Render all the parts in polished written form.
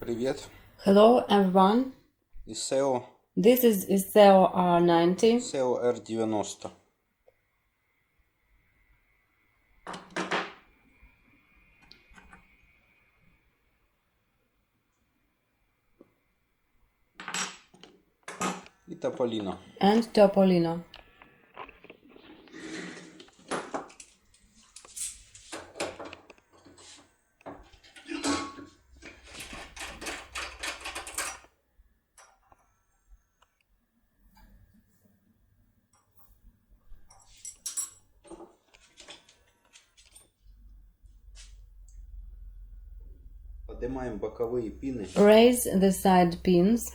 Привет. Hello everyone, ISEO this is ISEO R90. ISEO R90. И Topolino. And Topolino. Поднимаем боковые пины. Raise the side pins.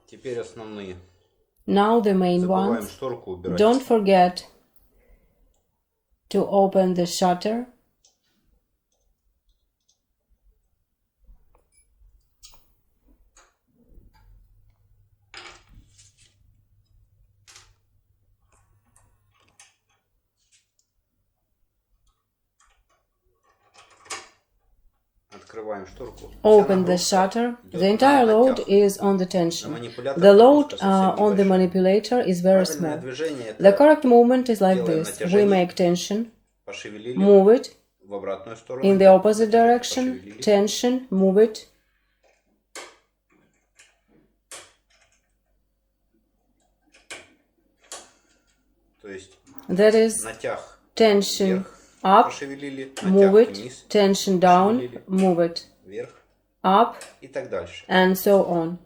Теперь основные. Now the main Забываем ones. шторку убирать. Don't forget to open the shutter. Открываем шторку. Open the shutter. The entire load is on the tension. The load on the manipulator is very small. The correct movement is like this. We make tension, move it in the opposite direction, tension, move it. That is tension up, move it, tension down, move it up, and so on.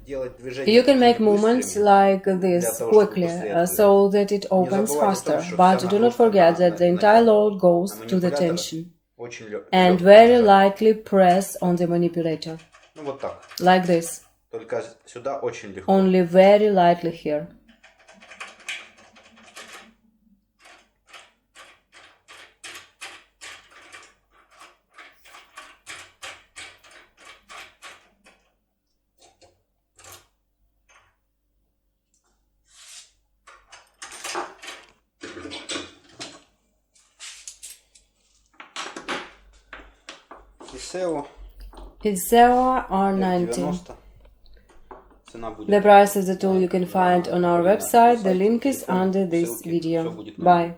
You can make movements like this quickly so that it opens faster, but do not forget that the entire load goes to the tension and very lightly press on the manipulator, like this, only very lightly here. ISEO R90. The price of the tool you can find on our website. The link is under this video. Bye.